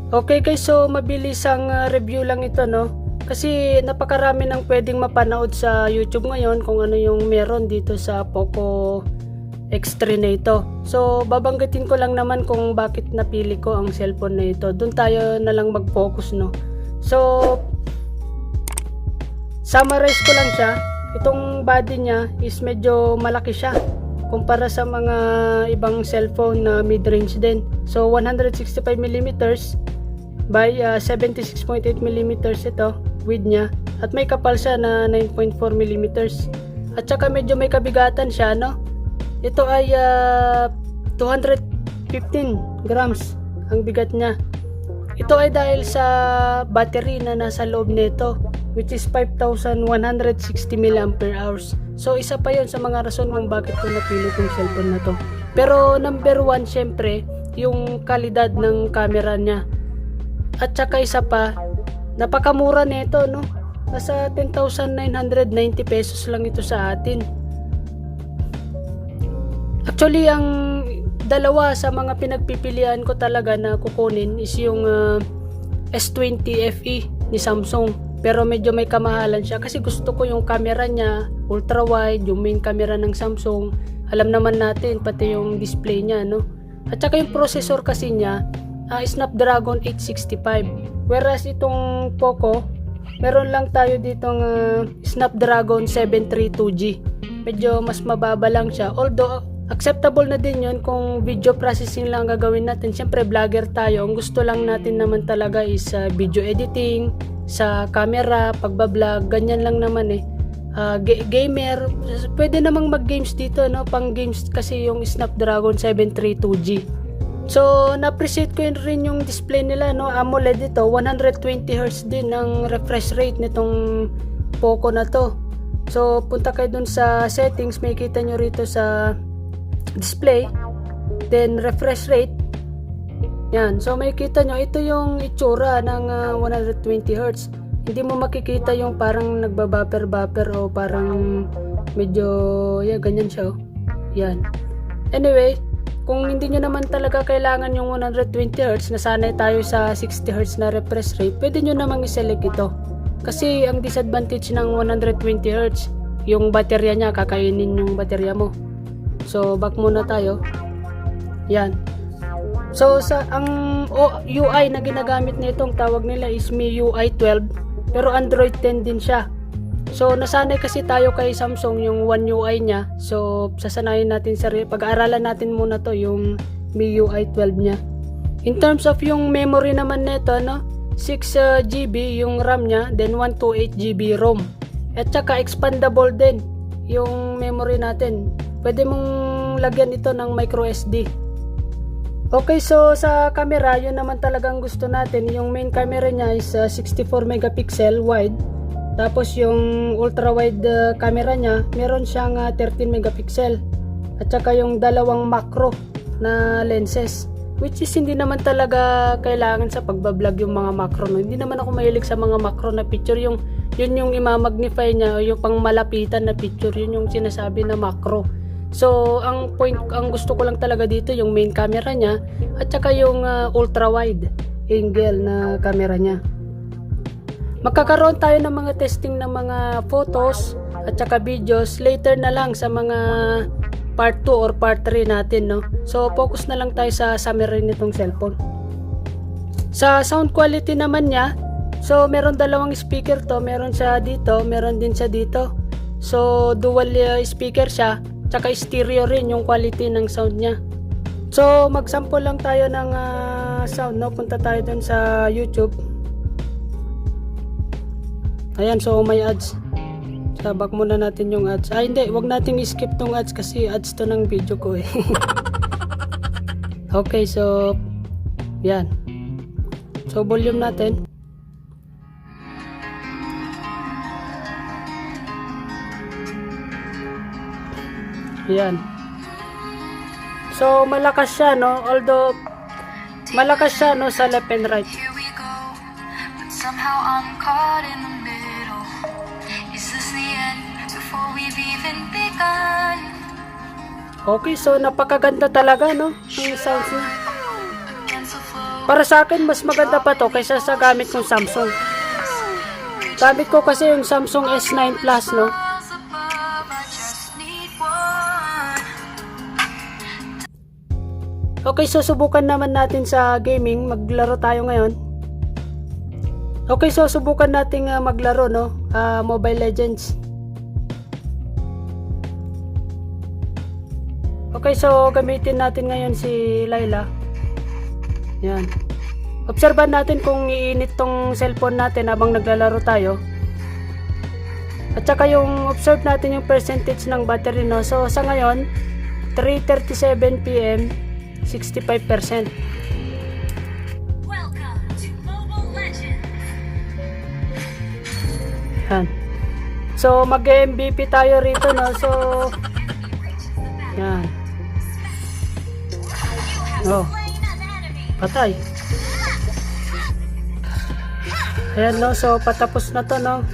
Okay guys, so mabilis ang review lang ito, no? Kasi napakarami ng pwedeng mapanood sa YouTube ngayon kung ano yung meron dito sa Poco X3 na ito. So babanggitin ko lang naman kung bakit napili ko ang cellphone na ito. Doon tayo na lang mag-focus, no? So summarize ko lang siya. Itong body niya is medyo malaki siya kumpara sa mga ibang cellphone na mid-range din. So 165mm by 76.8mm ito width niya, at may kapal siya na 9.4mm, at saka medyo may kabigatan siya, no? Ito ay 215 grams ang bigat niya. Ito ay dahil sa battery na nasa loob nito, which is 5,160 mAh. So isa pa yon sa mga rason kung bakit ko napili itong cellphone na to. Pero number one, syempre yung kalidad ng camera niya. At saka isa pa, napakamura nito, no? Nasa 10,990 pesos lang ito sa atin. Actually, ang dalawa sa mga pinagpipilian ko talaga na kukunin is yung S20 FE ni Samsung. Pero medyo may kamahalan siya kasi gusto ko yung camera niya, ultra wide, yung main camera ng Samsung. Alam naman natin, pati yung display niya, no? At saka yung processor kasi niya, Snapdragon 865, whereas itong Poco meron lang tayo ditong Snapdragon 732G. Medyo mas mababa lang siya, although acceptable na din yun kung video processing lang gagawin natin. Siyempre vlogger tayo, ang gusto lang natin naman talaga is video editing sa camera, pagbablog, ganyan lang naman eh. Gamer, pwede namang mag games dito, no? Pang games kasi yung Snapdragon 732G. So, na-appreciate ko rin yung display nila, no? AMOLED ito, 120Hz din ang refresh rate nitong Poco na to. So, punta kayo dun sa settings, may kita nyo rito sa display, then refresh rate. Yan, so may kita nyo, ito yung itsura ng 120Hz. Hindi mo makikita yung parang nagbabuffer o parang medyo, ganyan siya, oh. Yan. Anyway, kung hindi nyo naman talaga kailangan yung 120Hz, nasanay tayo sa 60Hz na refresh rate, pwede nyo namang iselect ito. Kasi ang disadvantage ng 120Hz, yung baterya niya, kakainin yung baterya mo. So, back muna tayo. Yan. So, ang UI na ginagamit nitong tawag nila is MIUI 12, pero Android 10 din siya. So, nasanay kasi tayo kay Samsung yung One UI niya. So, sasanayin natin pag-aaralan natin muna to yung MIUI 12 niya. In terms of yung memory naman nito, no? 6GB yung RAM niya, then 128GB ROM. At saka expandable din yung memory natin. Pwede mong lagyan ito ng micro SD. Okay, so sa camera, yun naman talagang gusto natin. Yung main camera niya is 64 megapixel wide. Tapos yung ultra wide camera niya, meron siyang 13 megapixel. At saka yung dalawang macro na lenses, which is hindi naman talaga kailangan sa pagbablog yung mga macro, no? Hindi naman ako mahilig sa mga macro na picture. Yun yung imamagnify niya, o yung pang malapitan na picture, yun yung sinasabi na macro. So ang gusto ko lang talaga dito yung main camera niya, at saka yung ultra wide angle na camera niya. Magkakaroon tayo ng mga testing ng mga photos at saka videos later na lang sa mga part 2 or part 3 natin, no? So focus na lang tayo sa summary nitong cellphone. Sa sound quality naman niya, so meron dalawang speaker to, meron siya dito, meron din siya dito. So dual speaker siya, tsaka stereo rin yung quality ng sound niya. So mag-sample lang tayo ng sound, no? Punta tayo dun sa YouTube. Ayan, so may ads. Sabak muna natin yung ads. Hindi, wag natin i-skip tong ads kasi ads to ng video ko eh. Okay, so yan. So volume natin. Yan. So malakas siya, no? Although malakas siya, no, sa left and right. Somehow I'm caught in the middle. Is this the end before we've even begun? Okay, so napakaganda talaga, no? Ang sounds niya. Para sa akin, mas maganda pa to kaysa sa gamit kong Samsung. Gamit ko kasi yung Samsung S9 Plus, no? Okay, so subukan naman natin sa gaming. Maglaro tayo ngayon. Okay, so subukan natin maglaro, no? Mobile Legends. Okay, so gamitin natin ngayon si Layla. Yan. Obserbahan natin kung iinit tong cellphone natin habang naglalaro tayo. At saka yung observe natin yung percentage ng battery, no? So sa ngayon, 3:37 PM, 65%. Yan. So mag-MVP tayo rito, no? So yan. Oh. Patay. Ayan, no? So patapos na to, no?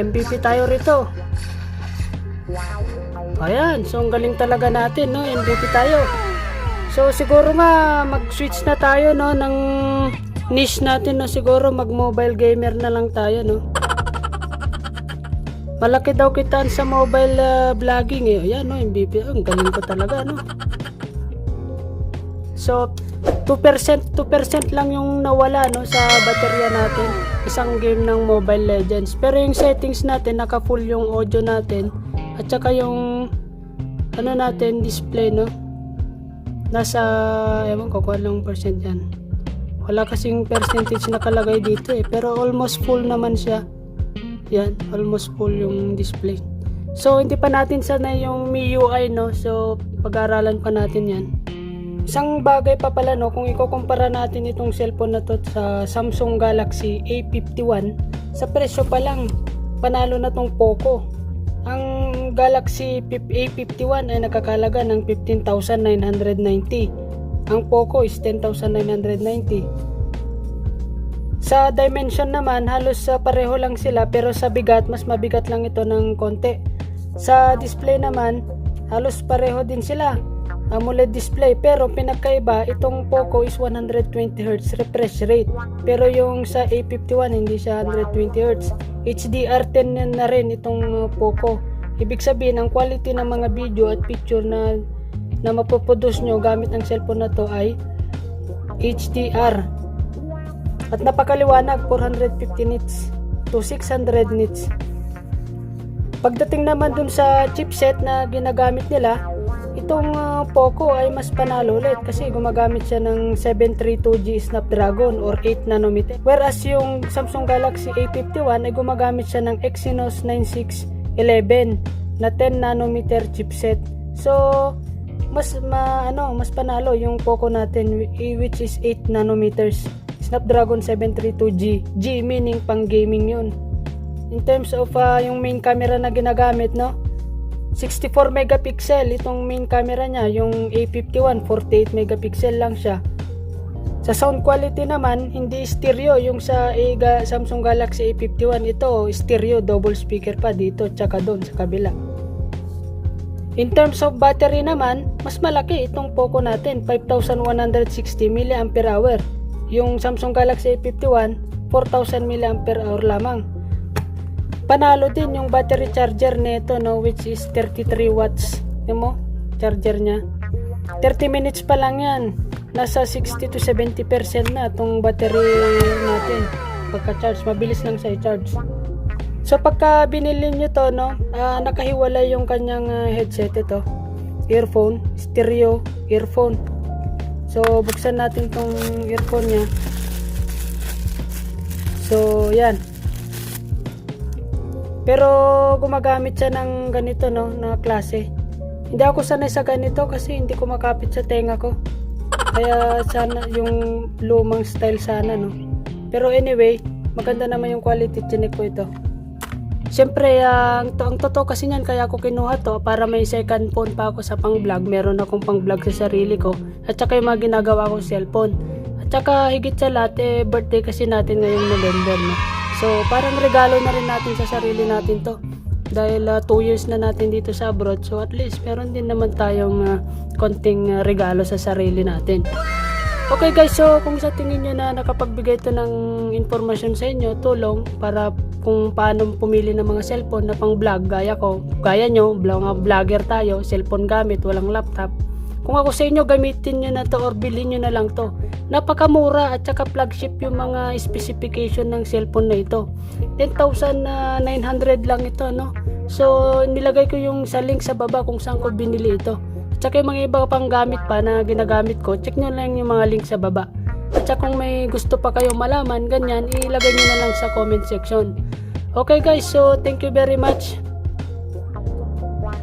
MVP tayo rito. Ayan, so ang galing talaga natin, no? MVP tayo. So siguro nga mag-switch na tayo, no, ng niche natin, no? Siguro mag-mobile gamer na lang tayo, no? Malaki daw kitaan sa mobile vlogging, eh. Ayan, no, MVP. Ang galing ko talaga, no? So 2% lang yung nawala, no, sa baterya natin. Isang game ng Mobile Legends. Pero yung settings natin, naka-full yung audio natin. At saka yung ano natin, display, no? Nasa, ewan ko kung anong percent yan. Wala kasing percentage nakalagay dito, eh. Pero almost full naman siya. Yan, almost full yung display. So hindi pa natin sanay yung MIUI, no? So pag-aralan pa natin yan. Isang bagay pa pala, no, kung ikukumpara natin itong cellphone na to sa Samsung Galaxy A51, sa presyo pa lang panalo na tong Poco. Ang Galaxy A51 ay nakakalaga ng 15,990. Ang Poco is 10,990. Sa dimension naman, halos pareho lang sila, pero sa bigat, mas mabigat lang ito ng konti. Sa display naman, halos pareho din sila. AMOLED display, pero pinagkaiba, itong Poco is 120Hz refresh rate, pero yung sa A51 hindi siya 120Hz. HDR10 na rin itong Poco. Ibig sabihin, ang quality ng mga video at picture na mapoproduce nyo gamit ang cellphone na to ay HDR. At napakaliwanag, 450 nits to 600 nits. Pagdating naman dun sa chipset na ginagamit nila, itong Poco ay mas panalo ulit kasi gumagamit siya ng 732G Snapdragon or 8 nanometer. Whereas yung Samsung Galaxy A51 ay gumagamit siya ng Exynos 9611 na 10 nanometer chipset. So mas panalo yung Poco natin, which is 8 nanometers. Snapdragon 732G. G meaning pang gaming yun. In terms of yung main camera na ginagamit, no? 64 megapixel itong main camera niya. Yung A51 48 megapixel lang siya. Sa sound quality naman, hindi stereo yung sa Samsung Galaxy A51. Ito stereo, double speaker pa dito tsaka doon sa kabila. In terms of battery naman, mas malaki itong Poco natin, 5160 mAh. Yung Samsung Galaxy A51 4000 mAh lamang. Panalo din yung battery charger nito, no, which is 33 watts. Yung mo, charger niya. 30 minutes pa lang yan. Nasa 60 to 70% na itong battery natin. Pagka-charge, mabilis lang sa i-charge. So pagka binili nyo to, no, nakahiwalay yung kanyang headset ito. Earphone, stereo, earphone. So buksan natin tong earphone niya. So yan. Pero gumagamit siya ng ganito, no, na klase. Hindi ako sanay sa ganito kasi hindi ko makapit sa tenga ko. Kaya sana yung lumang style sana, no. Pero anyway, maganda naman yung quality. Chinek ko ito. Siyempre, ang totoo kasi niyan, kaya ako kinuha to para may second phone pa ako sa pang vlog. Meron akong pang vlog sa sarili ko. At saka yung mga ginagawa kong cellphone. At saka higit sa lahat, birthday kasi natin ngayong November, no. So parang regalo na rin natin sa sarili natin to. Dahil 2 years na natin dito sa abroad. So at least meron din naman tayong konting regalo sa sarili natin. Okay guys, so kung sa tingin nyo na nakapagbigay ito ng informasyon sa inyo, tulong para kung paano pumili ng mga cellphone na pang vlog, gaya ko, gaya nyo, mga vlogger tayo, cellphone gamit, walang laptop. Kung ako sa inyo, gamitin nyo na to or bilhin nyo na lang to. Napakamura at saka flagship yung mga specification ng cellphone na ito. 10,900 lang ito, no? So, nilagay ko yung sa link sa baba kung saan ko binili ito. At saka yung mga iba pang gamit pa na ginagamit ko, check nyo lang yung mga link sa baba. At saka kung may gusto pa kayo malaman, ganyan, ilagay nyo na lang sa comment section. Okay guys, so thank you very much.